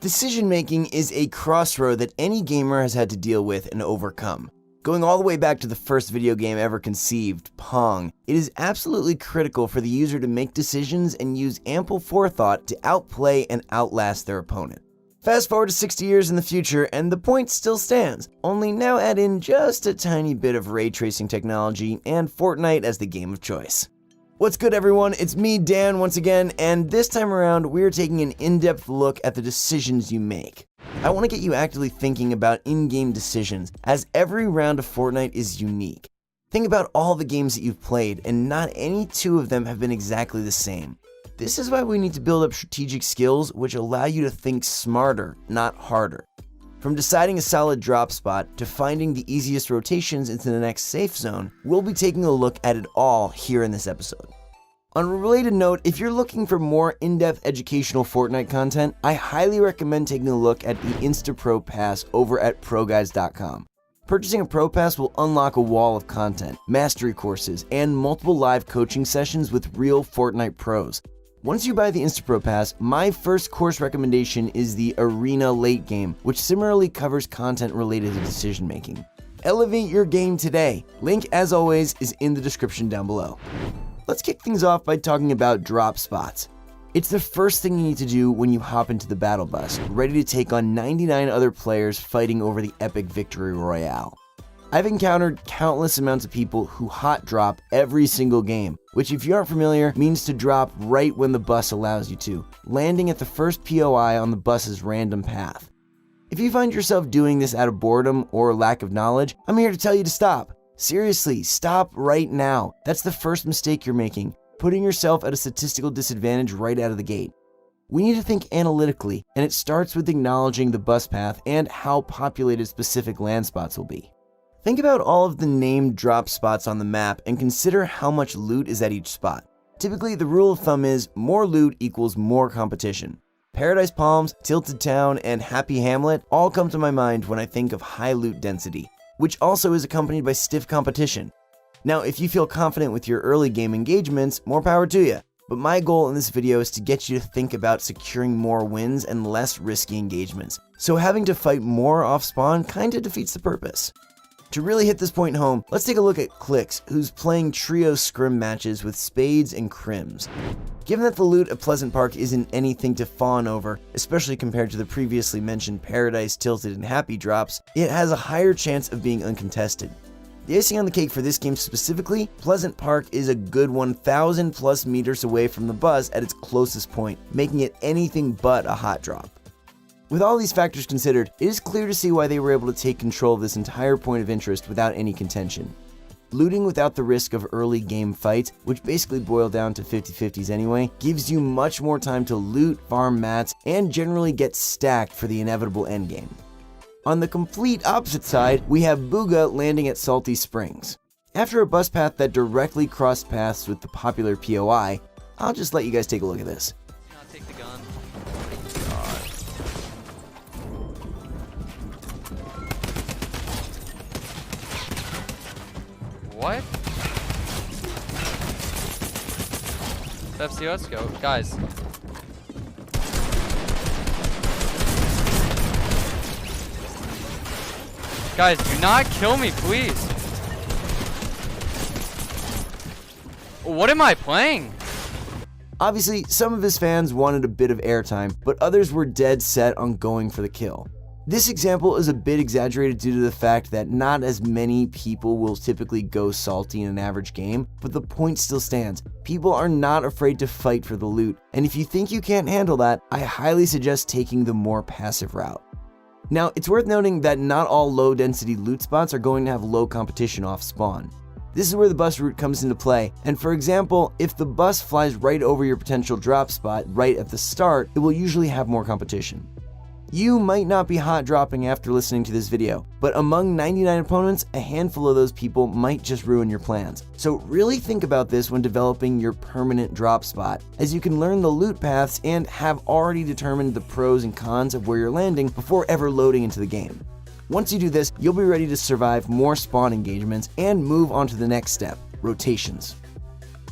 Decision-making is a crossroad that any gamer has had to deal with and overcome. Going all the way back to the first video game ever conceived, Pong, it is absolutely critical for the user to make decisions and use ample forethought to outplay and outlast their opponent. Fast forward to 60 years in the future, and the point still stands, only now add in just a tiny bit of ray tracing technology and Fortnite as the game of choice. What's good, everyone? It's me, Dan, once again, and this time around, we're taking an in-depth look at the decisions you make. I want to get you actively thinking about in-game decisions, as every round of Fortnite is unique. Think about all the games that you've played, and not any two of them have been exactly the same. This is why we need to build up strategic skills which allow you to think smarter, not harder. From deciding a solid drop spot to finding the easiest rotations into the next safe zone, we'll be taking a look at it all here in this episode. On a related note, if you're looking for more in-depth educational Fortnite content, I highly recommend taking a look at the InstaPro Pass over at ProGuides.com. Purchasing a Pro Pass will unlock a wall of content, mastery courses, and multiple live coaching sessions with real Fortnite pros. Once you buy the InstaPro Pass, my first course recommendation is the Arena Late Game, which similarly covers content related to decision making. Elevate your game today. Link, as always, is in the description down below. Let's kick things off by talking about drop spots. It's the first thing you need to do when you hop into the battle bus, ready to take on 99 other players fighting over the epic victory royale. I've encountered countless amounts of people who hot drop every single game, which if you aren't familiar means to drop right when the bus allows you to, landing at the first POI on the bus's random path. If you find yourself doing this out of boredom or lack of knowledge, I'm here to tell you to stop. Seriously, stop right now. That's the first mistake you're making, putting yourself at a statistical disadvantage right out of the gate. We need to think analytically, and it starts with acknowledging the bus path and how populated specific land spots will be. Think about all of the named drop spots on the map and consider how much loot is at each spot. Typically, the rule of thumb is more loot equals more competition. Paradise Palms, Tilted Town, and Happy Hamlet all come to my mind when I think of high loot density, which also is accompanied by stiff competition. Now, if you feel confident with your early game engagements, more power to you. But my goal in this video is to get you to think about securing more wins and less risky engagements. So having to fight more off spawn kinda defeats the purpose. To really hit this point home, let's take a look at Clicks, who's playing trio scrim matches with spades and crims. Given that the loot at Pleasant Park isn't anything to fawn over, especially compared to the previously mentioned Paradise, Tilted, and Happy drops, it has a higher chance of being uncontested. The icing on the cake for this game specifically, Pleasant Park is a good 1,000 plus meters away from the bus at its closest point, making it anything but a hot drop. With all these factors considered, it is clear to see why they were able to take control of this entire point of interest without any contention. Looting without the risk of early game fights, which basically boil down to 50-50s anyway, gives you much more time to loot, farm mats, and generally get stacked for the inevitable endgame. On the complete opposite side, we have Booga landing at Salty Springs. After a bus path that directly crossed paths with the popular POI, I'll just let you guys take a look at this. Take the gun. What? FC, let's go. Guys. Guys, do not kill me, please. What am I playing? Obviously, some of his fans wanted a bit of airtime, but others were dead set on going for the kill. This example is a bit exaggerated due to the fact that not as many people will typically go salty in an average game, but the point still stands. People are not afraid to fight for the loot, and if you think you can't handle that, I highly suggest taking the more passive route. Now, it's worth noting that not all low-density loot spots are going to have low competition off spawn. This is where the bus route comes into play, and for example, if the bus flies right over your potential drop spot right at the start, it will usually have more competition. You might not be hot dropping after listening to this video, but among 99 opponents, a handful of those people might just ruin your plans. So really think about this when developing your permanent drop spot, as you can learn the loot paths and have already determined the pros and cons of where you're landing before ever loading into the game. Once you do this, you'll be ready to survive more spawn engagements and move on to the next step, rotations.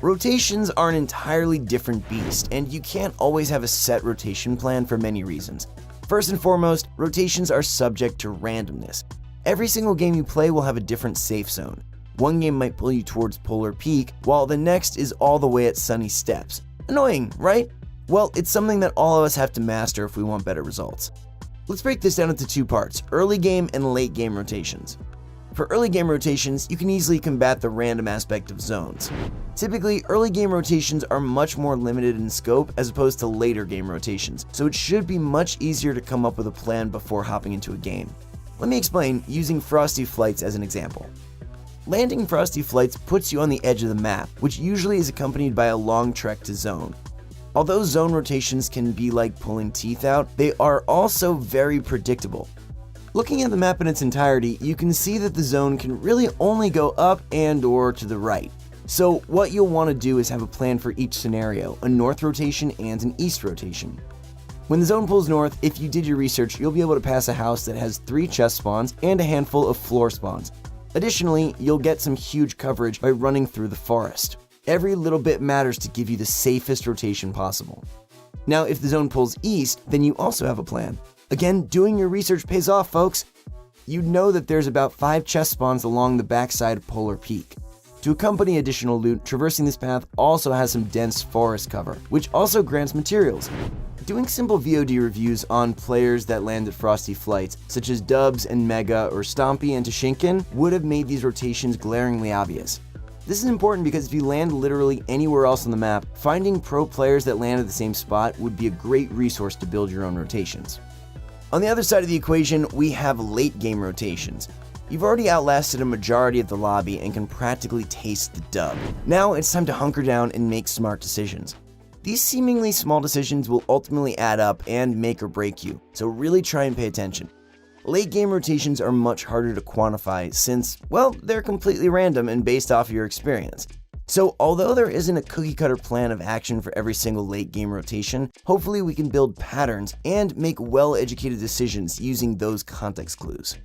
Rotations are an entirely different beast, and you can't always have a set rotation plan for many reasons. First and foremost, rotations are subject to randomness. Every single game you play will have a different safe zone. One game might pull you towards Polar Peak, while the next is all the way at Sunny Steps. Annoying, right? Well, it's something that all of us have to master if we want better results. Let's break this down into two parts, early game and late game rotations. For early game rotations, you can easily combat the random aspect of zones. Typically, early game rotations are much more limited in scope as opposed to later game rotations, so it should be much easier to come up with a plan before hopping into a game. Let me explain using Frosty Flights as an example. Landing Frosty Flights puts you on the edge of the map, which usually is accompanied by a long trek to zone. Although zone rotations can be like pulling teeth out, they are also very predictable. Looking at the map in its entirety, you can see that the zone can really only go up and or to the right. So what you'll want to do is have a plan for each scenario, a north rotation and an east rotation. When the zone pulls north, if you did your research, you'll be able to pass a house that has 3 chest spawns and a handful of floor spawns. Additionally, you'll get some huge coverage by running through the forest. Every little bit matters to give you the safest rotation possible. Now, if the zone pulls east, then you also have a plan. Again, doing your research pays off, folks. You'd know that there's about 5 chest spawns along the backside of Polar Peak. To accompany additional loot, traversing this path also has some dense forest cover, which also grants materials. Doing simple VOD reviews on players that land at Frosty Flights, such as Dubs and Mega or Stompy and Tashinkin, would have made these rotations glaringly obvious. This is important because if you land literally anywhere else on the map, finding pro players that land at the same spot would be a great resource to build your own rotations. On the other side of the equation, we have late game rotations. You've already outlasted a majority of the lobby and can practically taste the dub. Now it's time to hunker down and make smart decisions. These seemingly small decisions will ultimately add up and make or break you, so really try and pay attention. Late game rotations are much harder to quantify since, well, they're completely random and based off of your experience. So although there isn't a cookie-cutter plan of action for every single late game rotation, hopefully we can build patterns and make well-educated decisions using those context clues.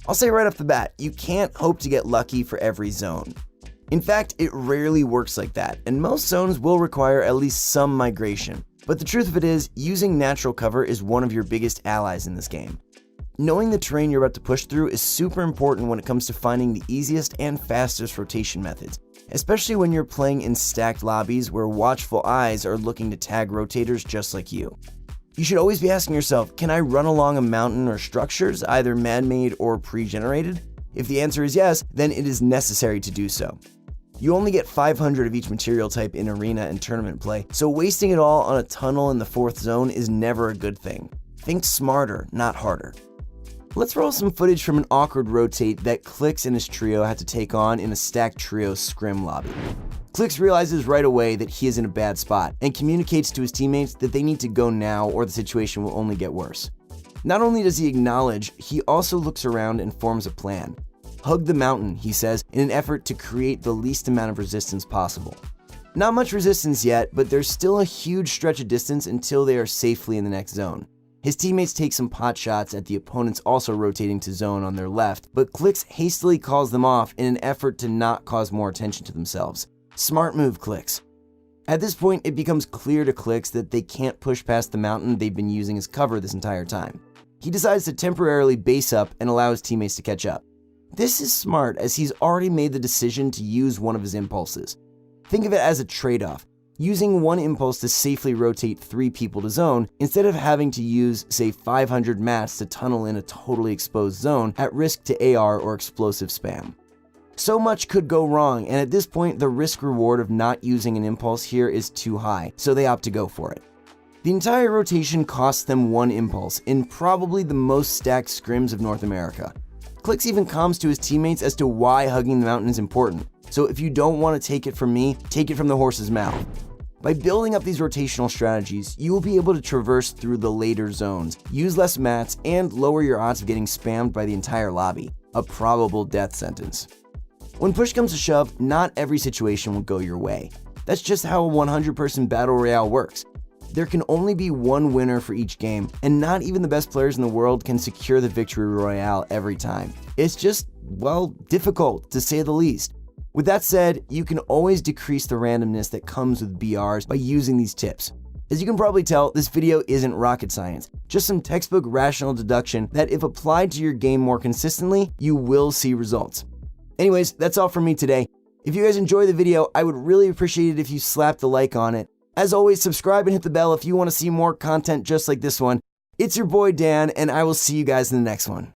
I'll say right off the bat, you can't hope to get lucky for every zone. In fact, it rarely works like that, and most zones will require at least some migration. But the truth of it is, using natural cover is one of your biggest allies in this game. Knowing the terrain you're about to push through is super important when it comes to finding the easiest and fastest rotation methods, especially when you're playing in stacked lobbies where watchful eyes are looking to tag rotators just like you. You should always be asking yourself, can I run along a mountain or structures, either man-made or pre-generated? If the answer is yes, then it is necessary to do so. You only get 500 of each material type in arena and tournament play, so wasting it all on a tunnel in the 4th zone is never a good thing. Think smarter, not harder. Let's roll some footage from an awkward rotate that Clix and his trio had to take on in a stacked trio scrim lobby. Clix realizes right away that he is in a bad spot and communicates to his teammates that they need to go now or the situation will only get worse. Not only does he acknowledge, he also looks around and forms a plan. Hug the mountain, he says, in an effort to create the least amount of resistance possible. Not much resistance yet, but there's still a huge stretch of distance until they are safely in the next zone. His teammates take some pot shots at the opponents also rotating to zone on their left, but Clix hastily calls them off in an effort to not cause more attention to themselves. Smart move, Clix. At this point, it becomes clear to Clix that they can't push past the mountain they've been using as cover this entire time. He decides to temporarily base up and allow his teammates to catch up. This is smart as he's already made the decision to use one of his impulses. Think of it as a trade-off, using one impulse to safely rotate 3 people to zone instead of having to use, say, 500 mats to tunnel in a totally exposed zone at risk to AR or explosive spam. So much could go wrong, and at this point the risk-reward of not using an impulse here is too high, so they opt to go for it. The entire rotation costs them 1 impulse in probably the most stacked scrims of North America. Clix even comes to his teammates as to why hugging the mountain is important. So if you don't want to take it from me, take it from the horse's mouth. By building up these rotational strategies, you will be able to traverse through the later zones, use less mats, and lower your odds of getting spammed by the entire lobby, a probable death sentence. When push comes to shove, not every situation will go your way. That's just how a 100-person battle royale works. There can only be one winner for each game, and not even the best players in the world can secure the victory royale every time. It's just, well, difficult to say the least. With that said, you can always decrease the randomness that comes with BRs by using these tips. As you can probably tell, this video isn't rocket science, just some textbook rational deduction that if applied to your game more consistently, you will see results. Anyways, that's all from me today. If you guys enjoy the video, I would really appreciate it if you slapped the like on it. As always, subscribe and hit the bell if you want to see more content just like this one. It's your boy Dan, and I will see you guys in the next one.